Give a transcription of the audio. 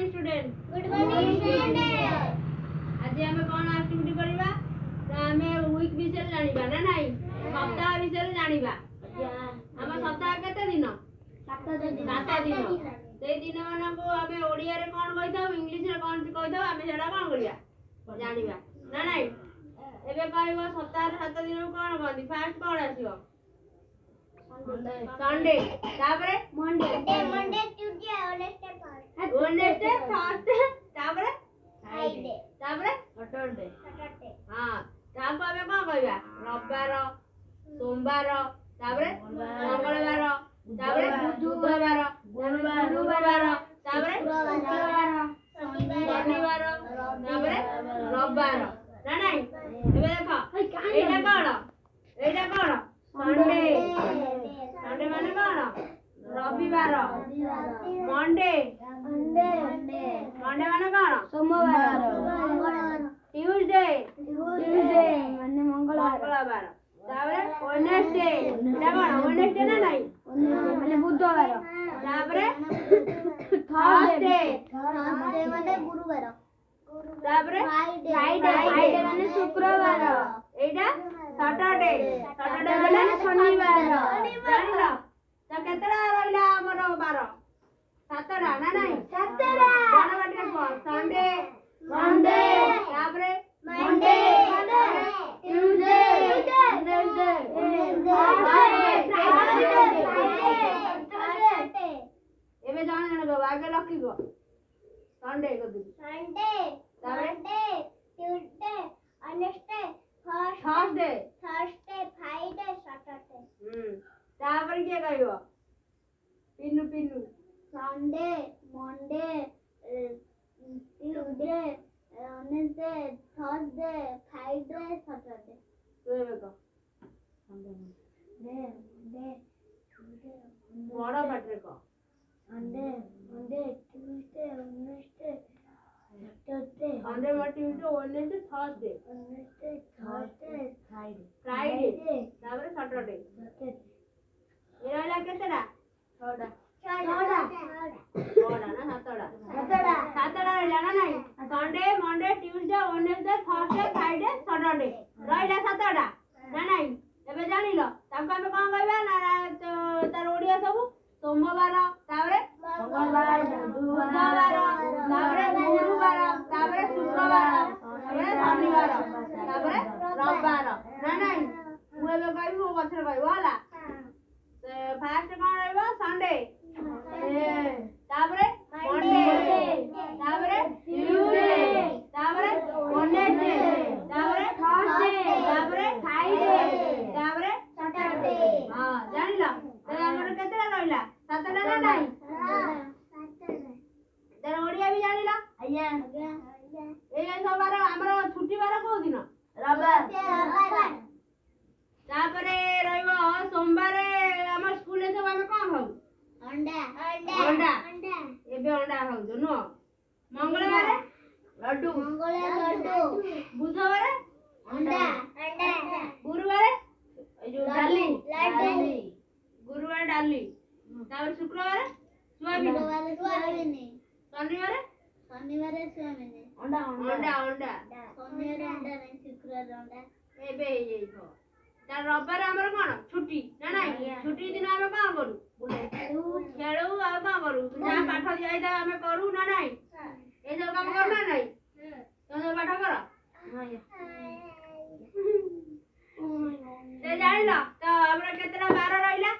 student good morning student आज आम कौन एक्टिविटी करबा तो आम वीक विषय जानिबा ना नहीं सप्ताह विषय जानिबा हम सप्ताह केते दिन 7 दिन 7 दिन से दिन मान को आम ओडिया रे कौन कहिथाउ इंग्लिश रे कौन कहिथाउ आम सेडा कौन करिया जानिबा ना नहीं एबे कहबो सप्ताह रे 7 दिन कौन कहंदी फास्ट कौन आसीबो संडे तापरे मंडे ट्यूसडे वेडनेसडे थर्सडे तापरे फ्राइडे तापरे सैटरडे हां ताको आमे कोन कहबा रविवार सोमवार तापरे मंगलवार तापरे बुधवार गुरुवार तापरे शनिवार तापरे रविवार ना नहीं एबे देखो एटा कोन संडे संडे माने कोन रविवार मंडे मंडे माने कोन सोमवार ट्यूसडे माने मंगलवार तापरे वेडनेसडे एटा कोन वेडनेसडे ना नहीं माने बुधवार तापरे थर्सडे माने गुरुवार तापरे फ्राइडे माने शुक्रवार एटा सैटरडे माने शनिवार जानिलो तो केतरा रहला हमर 12 7टा ना नहीं 7टा कोन बाटे को संडे मंडे तापरे मंडे ट्यूसडे वेडनेसडे फ्राइडे एबे जान जान गो आगे लकी गो संडे को दी Sunday Monday Tuesday Wednesday Thursday Friday Saturday तापर के कहबो पिन्नू पिन्नू Sunday Monday Tuesday Wednesday Thursday Friday Saturday तो एबे को मंडे ट्यूसडे बड़ा बाटे को Monday Tuesday Wednesday Saturday Sunday Monday Tuesday Wednesday Thursday Friday तापर सैटरडे ए रहला केतरा 6टा 6टा ना 7टा रहला ना नहीं Sunday Monday Tuesday Wednesday Thursday Friday Saturday रहला 7टा ना नहीं एबे जानिलो ताको हमें कोन कहबा ना तार ओडिया सब सोमवार तापरे मंगलवार बुधवार तापरे गुरुवार तापरे शुक्रवार तापरे शनिवार तापरे रविवार ना नहीं मु एबे कहबी मो पछरे कहबो होला फास्ट कोन रहबो संडे तापरे मंडे तापरे ट्यूसडे तापरे वेडनेसडे तापरे थर्सडे तापरे फ्राइडे तापरे सैटरडे हां जानिला तो हमर केतेला रहला 7टा ना नहीं तेरा ओडिया भी जानिला आज्ञा ए सोमवार हमर छुट्टी बार को दिन रविवार तापरे रहइबो सोमवार हमर स्कूल से हम कोन खाऊ अंडा एबे अंडा खाऊ जो नो मंगलवार लड्डू बुधवार अंडा गुरुवार ए जो डाली लड्डू गुरुवार डाली तापर शुक्रवार सोयाबीन शनिवार अंडा शनिवार अंडा नहीं शुक्रवार अंडा एबे हे थो ता रविवार हमर कोन छुट्टी ना नहीं छुट्टी दिन हम कोन करू खेलू आ कोन करू जा पाठ दिया जा हम करू ना नहीं ए सब काम कर ना नहीं तो पाठ कर ते जानिला तो हमरा केतना 12 रहला